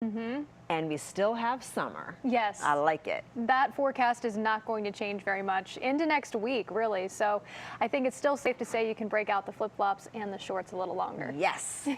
And we still have summer. Yes. I like it. That forecast is not going to change very much into next week, really. So I think it's still safe to say you can break out the flip-flops and the shorts a little longer. Yes.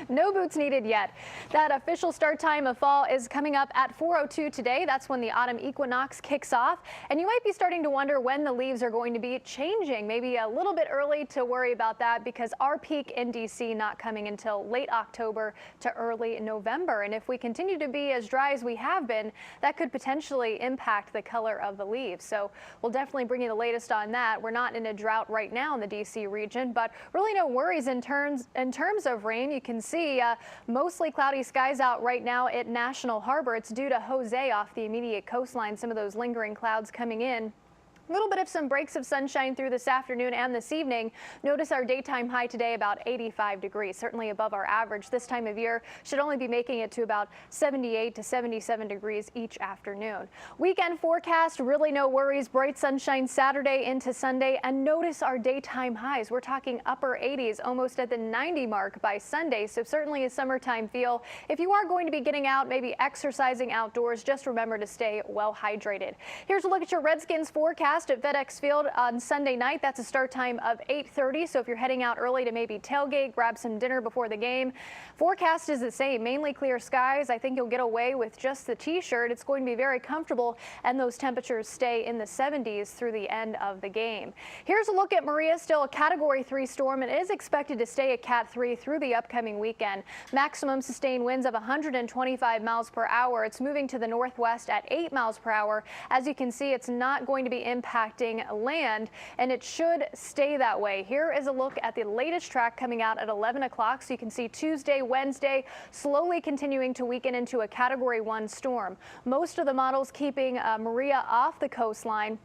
No boots needed yet. That official start time of fall is coming up at 4:02 today. That's when the autumn equinox kicks off. And you might be starting to wonder when the leaves are going to be changing. Maybe a little bit early to worry about that because our peak in D.C. not coming until late October to early November. And if we continue to be as dry as we have been, that could potentially impact the color of the leaves. So we'll definitely bring you the latest on that. We're not in a drought right now in the D.C. region, but really no worries in terms of rain. You can see mostly cloudy skies out right now at National Harbor. It's due to Jose off the immediate coastline. Some of those lingering clouds coming in. A little bit of some breaks of sunshine through this afternoon and this evening. Notice our daytime high today about 85 degrees, certainly above our average. This time of year should only be making it to about 78 to 77 degrees each afternoon. Weekend forecast, really no worries. Bright sunshine Saturday into Sunday. And notice our daytime highs. We're talking upper 80s, almost at the 90 mark by Sunday. So certainly a summertime feel. If you are going to be getting out, maybe exercising outdoors, just remember to stay well hydrated. Here's a look at your Redskins forecast at FedEx Field on Sunday night. That's a start time of 8:30. So if you're heading out early to maybe tailgate, grab some dinner before the game. Forecast is the same, mainly clear skies. I think you'll get away with just the t-shirt. It's going to be very comfortable, and those temperatures stay in the 70s through the end of the game. Here's a look at Maria, still a Category 3 storm, and is expected to stay at Cat 3 through the upcoming weekend. Maximum sustained winds of 125 miles per hour. It's moving to the northwest at 8 miles per hour. As you can see, it's not going to be impacting land, and it should stay that way. Here is a look at the latest track coming out at 11 o'clock. So you can see Tuesday, Wednesday, slowly continuing to weaken into a Category 1 storm. Most of the models keeping Maria off the coastline.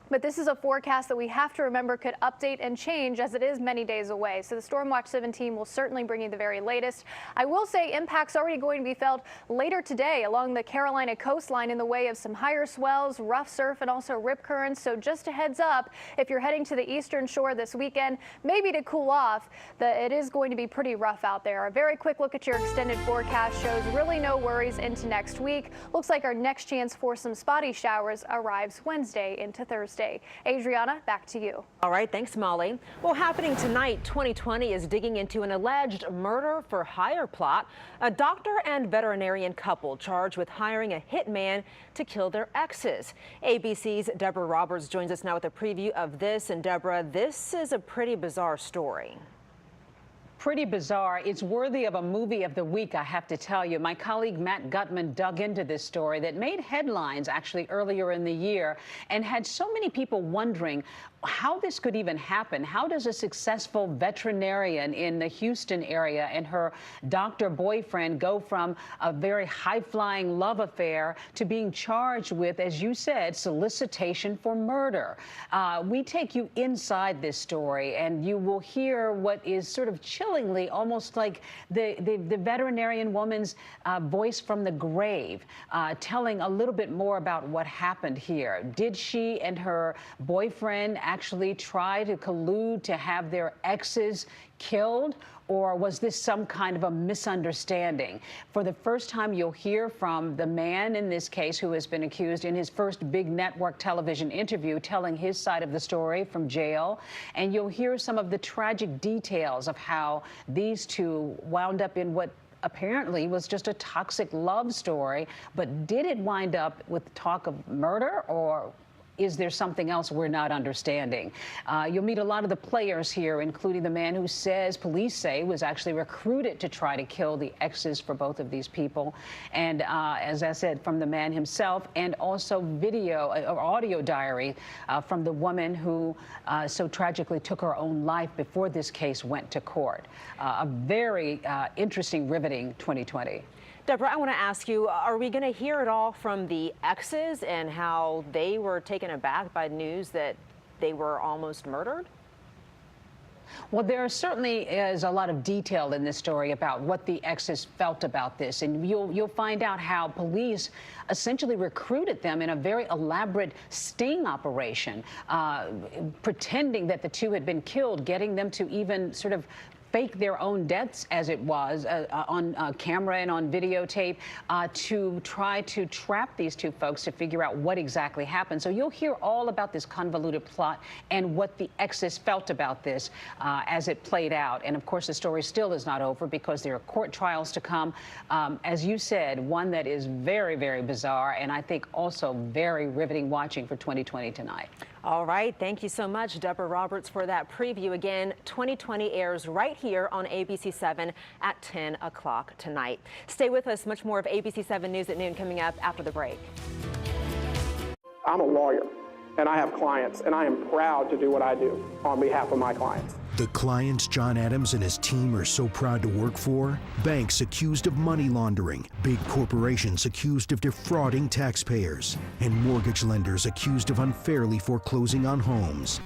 But this is a forecast that we have to remember could update and change as it is many days away. So the Storm Watch 17 will certainly bring you the very latest. I will say impacts already going to be felt later today along the Carolina coastline in the way of some higher swells, rough surf, and also rip currents. So just a heads up, if you're heading to the eastern shore this weekend, maybe to cool off, it is going to be pretty rough out there. A very quick look at your extended forecast shows really no worries into next week. Looks like our next chance for some spotty showers arrives Wednesday into Thursday. Adriana, back to you. All right, thanks, Molly. Well, happening tonight, 2020 is digging into an alleged murder for hire plot. A doctor and veterinarian couple charged with hiring a hitman to kill their exes. ABC's Deborah Roberts joins us now with a preview of this. And Deborah, this is a pretty bizarre story. Pretty bizarre. It's worthy of a movie of the week, I have to tell you. My colleague Matt Gutman dug into this story that made headlines actually earlier in the year and had so many people wondering how this could even happen. How does a successful veterinarian in the Houston area and her doctor boyfriend go from a very high-flying love affair to being charged with, as you said, solicitation for murder? We take you inside this story, and you will hear what is sort of chillingly almost like the veterinarian woman's voice from the grave, telling a little bit more about what happened here. Did she and her boyfriend actually try to collude to have their exes killed, or was this some kind of a misunderstanding? For the first time, you'll hear from the man in this case who has been accused in his first big network television interview, telling his side of the story from jail. And you'll hear some of the tragic details of how these two wound up in what apparently was just a toxic love story. But did it wind up with talk of murder, or is there something else we're not understanding? You'll meet a lot of the players here, including the man who says, police say, was actually recruited to try to kill the exes for both of these people. And as I said, from the man himself, and also video or audio diary from the woman who so tragically took her own life before this case went to court. A very interesting, riveting 2020. Deborah, I want to ask you, are we going to hear it all from the exes and how they were taken aback by news that they were almost murdered? Well, there certainly is a lot of detail in this story about what the exes felt about this, and you'll find out how police essentially recruited them in a very elaborate sting operation, pretending that the two had been killed, getting them to even sort of fake their own deaths, as it was, on camera and on videotape, to try to trap these two folks to figure out what exactly happened. So you'll hear all about this convoluted plot and what the exes felt about this as it played out. And of course, the story still is not over because there are court trials to come. As you said, one that is very, very bizarre, and I think also very riveting watching for 2020 tonight. All right. Thank you so much, Deborah Roberts, for that preview. Again, 2020 airs right here on ABC 7 at 10 o'clock tonight. Stay with us. Much more of ABC 7 News at noon coming up after the break. I'm a lawyer, and I have clients, and I am proud to do what I do on behalf of my clients. The clients John Adams and his team are so proud to work for: banks accused of money laundering, big corporations accused of defrauding taxpayers, and mortgage lenders accused of unfairly foreclosing on homes.